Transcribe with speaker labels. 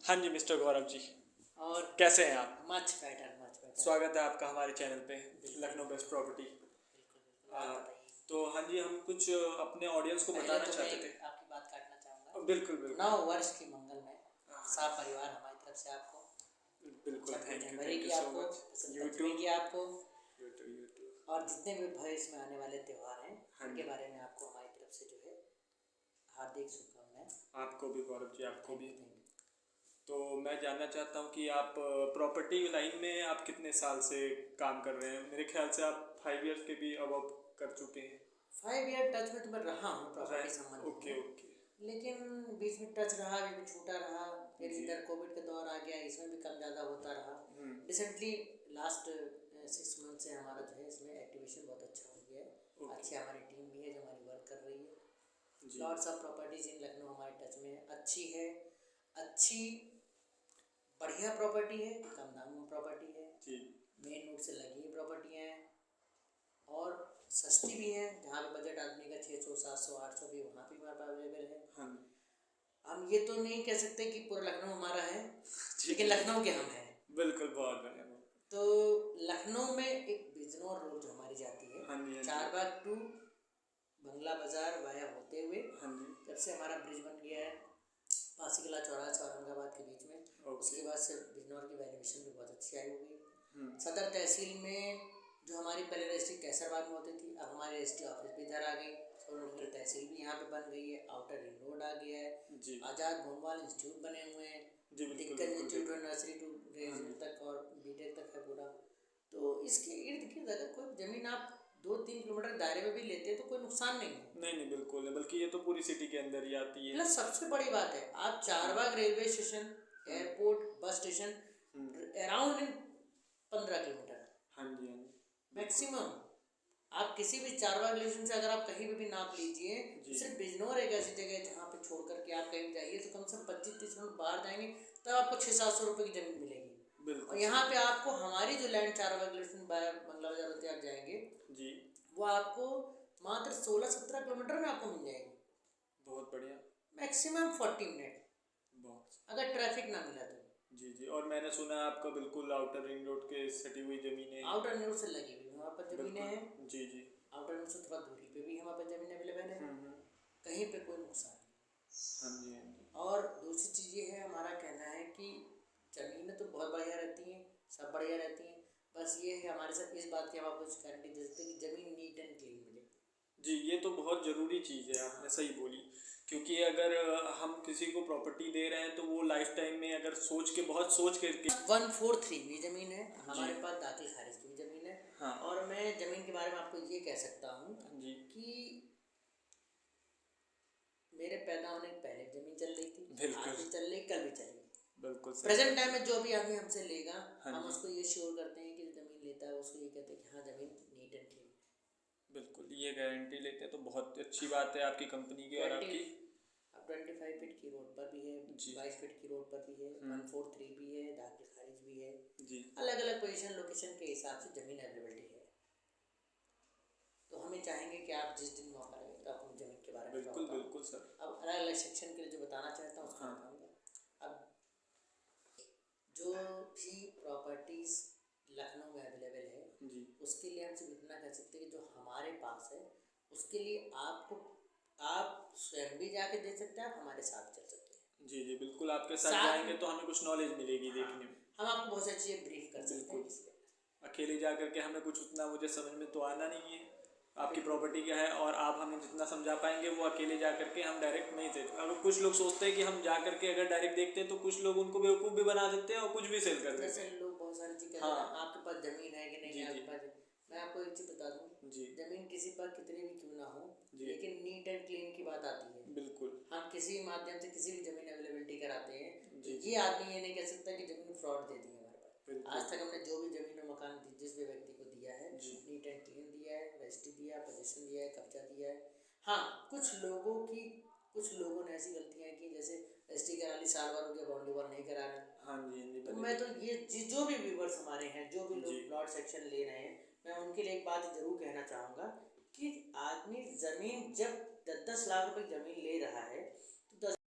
Speaker 1: हाँ जी मिस्टर गौरव जी,
Speaker 2: और
Speaker 1: कैसे हैं आप?
Speaker 2: Much better.
Speaker 1: स्वागत है आपका हमारे चैनल पे
Speaker 2: बिल्कुल।
Speaker 1: Lucknow best property.
Speaker 2: बिल्कुल आप बताइए।
Speaker 1: तो हाँ जी, हम कुछ अपने ऑडियंस को
Speaker 2: पहले
Speaker 1: बताना
Speaker 2: तो
Speaker 1: चाहते
Speaker 2: मैं
Speaker 1: थे।
Speaker 2: आपकी बात काटना चाहूँगा।
Speaker 1: बिल्कुल बिल्कुल।
Speaker 2: नव वर्ष की मंगल में
Speaker 1: हाँ,
Speaker 2: सब परिवार हमारी तरफ से आपको
Speaker 1: बिल्कुल
Speaker 2: 26
Speaker 1: थैंक
Speaker 2: जनवरी
Speaker 1: यू
Speaker 2: की
Speaker 1: सो
Speaker 2: आपको,
Speaker 1: मच।
Speaker 2: बसंत
Speaker 1: यू टू
Speaker 2: पंचमी की आपको,
Speaker 1: यू टू यू टू।
Speaker 2: और जितने भी भविष्य में आने वाले त्यौहार हैं
Speaker 1: हाँ
Speaker 2: उनके
Speaker 1: जी,
Speaker 2: बारे में आपको हमारी तरफ से जो है हार्दिक शुभकामनाएं।
Speaker 1: आपको भी गौरव जी, आपको
Speaker 2: थैंक
Speaker 1: भी।
Speaker 2: You thank you.
Speaker 1: तो मैं जानना चाहता हूँ कि आप प्रॉपर्टी लाइन में आप कितने साल से काम कर रहे हैं? मेरे ख्याल से आप 5 इयर्स के भी अब कर चुके हैं।
Speaker 2: 5 ईयर टच में तो मैं रहा हूँ प्रॉपर्टी संबंधित
Speaker 1: ओके
Speaker 2: में,
Speaker 1: ओके।
Speaker 2: लेकिन बीच में टच रहा, बीच में छूटा रहा, फिर
Speaker 1: जी।
Speaker 2: इधर कोविड का दौर आ गया, इसमें भी कम ज़्यादा होता रहा। रिसेंटली लास्ट 6 मंथ से हमारा जो है इसमें एक्टिवेशन बहुत अच्छा हो गया है।
Speaker 1: ओके।
Speaker 2: अच्छी हमारी टीम भी है जो हमारी वर्क कर रही है।
Speaker 1: जी।
Speaker 2: लॉट्स ऑफ प्रॉपर्टीज इन लखनऊ हमारे टच में है, अच्छी है, अच्छी बढ़िया प्रॉपर्टी है, कम दाम में प्रॉपर्टी है,
Speaker 1: जी।
Speaker 2: मेन रोड से लगी हुई प्रॉपर्टियाँ हैं और सस्ती भी हैं। जहाँ पे बजट आदमी का 600 700 800 भी वहाँ भी हमारे पास अवेलेबल है।
Speaker 1: हाँ
Speaker 2: हम ये तो नहीं कह सकते कि पूरा लखनऊ हमारा है,
Speaker 1: जी,
Speaker 2: लेकिन
Speaker 1: जी।
Speaker 2: लखनऊ के हम हैं।
Speaker 1: बिल्कुल, बहुत बढ़िया।
Speaker 2: तो लखनऊ में एक बिजनौर रोड जो हमारी जाती है,
Speaker 1: हाँ जी, हाँ जी।
Speaker 2: चारबाग टू बंगला बाजार वाया होते हुए,
Speaker 1: हाँ जी।
Speaker 2: जब से हमारा ब्रिज बन गया है पासी किला चौराहा से औरंगाबाद के बीच में, उसके बाद से बिजनौर की वैल्यूएशन भी बहुत अच्छी आई हुई। सदर तहसील में जो हमारी पहले रजिस्ट्री कैसरबाग में होती थी, अब हमारी रजिस्ट्री ऑफिस भी इधर आ गई, सोनभद्र तहसील भी यहाँ पे बन गई है, आउटर रिंग रोड आ गया है
Speaker 1: जी।
Speaker 2: आज़ाद भोनवाल इंस्टीट्यूट बने हुए हैं,
Speaker 1: जी, बिल्कुल,
Speaker 2: दिक्कत
Speaker 1: बिल्कुल,
Speaker 2: इंस्टीट्यूट
Speaker 1: बिल्कुल।
Speaker 2: नर्सरी टू
Speaker 1: हाँ
Speaker 2: ग्रेजुएट
Speaker 1: जी।
Speaker 2: तक और बीटेक तक है पूरा। तो इसके इर्द गिर्द अगर कोई ज़मीन आप 2-3 किलोमीटर दायरे में भी लेते हैं तो कोई नुकसान नहीं है।
Speaker 1: नहीं नहीं, बिल्कुल नहीं, बल्कि ये तो पूरी सिटी के अंदर ही आती है।
Speaker 2: प्लस सबसे बड़ी बात है, आप Charbagh railway station, airport, bus station around in 15 kilometre
Speaker 1: हाँ जी, हाँ जी।
Speaker 2: मैक्सिमम। आप किसी भी चारबाग रिलेशन से अगर आप कहीं भी नाप लीजिए,
Speaker 1: जी।
Speaker 2: सिर्फ बिजनौर एक ऐसी जगह है जहाँ पे छोड़ करके आप कहीं जाइए तो कम से कम 25-30 मिनट बाहर जाएंगे तब आपको 600-700 रुपये की ज़मीन मिलेगी।
Speaker 1: बिल्कुल।
Speaker 2: और यहाँ पे आपको हमारी जो लैंड चारबाग रिलेशन बंगला बाजार होते आप जाएंगे
Speaker 1: जी।
Speaker 2: वो आपको मात्र 16-17 किलोमीटर में आपको मिल जाएगी,
Speaker 1: बहुत बढ़िया।
Speaker 2: मैक्सिमम 40 मिनट
Speaker 1: बहुत।
Speaker 2: अगर ट्रैफिक ना मिला तो।
Speaker 1: जी जी, और मैंने सुना है आपका बिल्कुल आउटर रिंग रोड के सटी हुई ज़मीनें।
Speaker 2: आउटर रिंग रोड से लगी हुई हमारे पास ज़मीनें हैं,
Speaker 1: बिल्कुल। जी जी।
Speaker 2: आउटर रिंग रोड से थोड़ा दूरी पे भी हमारे पास ज़मीन अवेलेबल है, कहीं पे कोई नुकसान नहीं।
Speaker 1: हाँ जी, हाँ जी।
Speaker 2: और दूसरी चीज़ ये है, हमारा कहना है कि ज़मीनें तो बहुत बढ़िया रहती हैं, सब बढ़िया रहती हैं, बस ये है हमारे साथ इस बात की हम आपको गारंटी दे सकते हैं कि ज़मीन नीट एंड क्लीन मिले।
Speaker 1: जी, ये तो बहुत ज़रूरी चीज़ है, आपने सही बोली। क्योंकि अगर हम किसी को प्रॉपर्टी दे रहे हैं तो वो लाइफ टाइम में अगर सोच के, बहुत सोच करके।
Speaker 2: 143 भी ज़मीन है हमारे पास, दाखिल खारिज की भी ज़मीन है।
Speaker 1: हाँ।
Speaker 2: और मैं ज़मीन के बारे में आपको ये कह सकता हूँ
Speaker 1: जी।
Speaker 2: कि मेरे पैदा होने के पहले ज़मीन चल रही थी,
Speaker 1: बिल्कुल।
Speaker 2: आज भी चल रही, कल भी चलेगी।
Speaker 1: बिल्कुल सही।
Speaker 2: प्रेजेंट टाइम में जो भी आदमी हमसे लेगा,
Speaker 1: हाँ
Speaker 2: हम
Speaker 1: जी।
Speaker 2: उसको ये श्योर करते हैं कि ज़मीन लेता है उसको ये कहते हैं कि हाँ ज़मीन नीट एंड क्लीन।
Speaker 1: बिल्कुल, ये गारंटी लेते हैं तो बहुत अच्छी बात है आपकी कंपनी की और आपकी।
Speaker 2: अब 25 फीट की रोड पर भी है, 22 फीट की रोड पर भी है, 143 भी है, दाखिल खारिज भी है।
Speaker 1: जी।
Speaker 2: अलग अलग पोजीशन लोकेशन के हिसाब से ज़मीन अवेलेबिलिटी है। तो हमें चाहेंगे कि आप जिस दिन मौका लगे तो अपनी ज़मीन के बारे में
Speaker 1: बिल्कुल
Speaker 2: बताओ।
Speaker 1: बिल्कुल सर।
Speaker 2: अब अलग अलग सेक्शन के लिए जो बताना चाहता हूँ उसको
Speaker 1: हाँ।
Speaker 2: बताऊँगा। अब जो भी प्रॉपर्टीज़ लखनऊ में अवेलेबल है
Speaker 1: जी।
Speaker 2: उसके लिए हम सिर्फ इतना कह सकते हैं कि जो हमारे पास है उसके लिए आपको आप स्वयं भी जाके दे सकते हैं, आप हमारे साथ चल सकते हैं।
Speaker 1: जी जी, बिल्कुल, आपके साथ जाएंगे तो हमें कुछ नॉलेज मिलेगी देखने में।
Speaker 2: हम आपको बहुत सारी चीज़ें ब्रीफ कर सकते हैं।
Speaker 1: बिल्कुल। अकेले जा करके हमें कुछ उतना मुझे समझ में तो आना नहीं है आपकी प्रॉपर्टी क्या है, और आप हमें जितना समझा पाएंगे वो अकेले जा करके हम डायरेक्ट नहीं दे। अगर कुछ लोग सोचते हैं कि हम जा करके अगर डायरेक्ट देखते हैं तो कुछ लोग उनको बेवकूफ़ भी बना देते हैं और कुछ भी सेल कर देते
Speaker 2: जैसे
Speaker 1: हैं।
Speaker 2: लोग बहुत सारी चीज़ कहते
Speaker 1: हाँ।
Speaker 2: हैं आपके पास ज़मीन है कि नहीं
Speaker 1: जी
Speaker 2: है
Speaker 1: जी।
Speaker 2: आपके पास। मैं आपको एक चीज़ बता दूँ,
Speaker 1: जी।
Speaker 2: ज़मीन किसी पर कितनी भी क्यों ना हो,
Speaker 1: जी।
Speaker 2: लेकिन नीट एंड क्लीन की बात आती है।
Speaker 1: बिल्कुल।
Speaker 2: हम किसी माध्यम से किसी भी ज़मीन अवेलेबिलिटी कराते हैं तो
Speaker 1: जी।
Speaker 2: ये आदमी ये नहीं कह सकता कि ज़मीन फ्रॉड दे दी है हमारे पास।
Speaker 1: बिल्कुल।
Speaker 2: आज तक हमने जो भी ज़मीन और मकान जिस भी व्यक्ति को दिया है,
Speaker 1: जी।
Speaker 2: नीट एंड क्लीन दिया है, रजिस्ट्री दिया है, पोजीशन दिया है, कब्जा दिया है। हाँ, कुछ लोगों ने ऐसी गलतियाँ की, जैसे रजिस्ट्री करा ली, साल भर हो गया, बाउंड्री वॉल नहीं करा रहे।
Speaker 1: हाँ जी, हाँ जी।
Speaker 2: तो मैं तो ये जो भी व्यूवर्स हमारे हैं, जो भी
Speaker 1: जी।
Speaker 2: लोग प्लॉट सेक्शन ले रहे हैं, मैं उनके लिए एक बात जरूर कहना चाहूँगा कि आदमी ज़मीन जब 10-10 लाख रुपए ज़मीन ले रहा है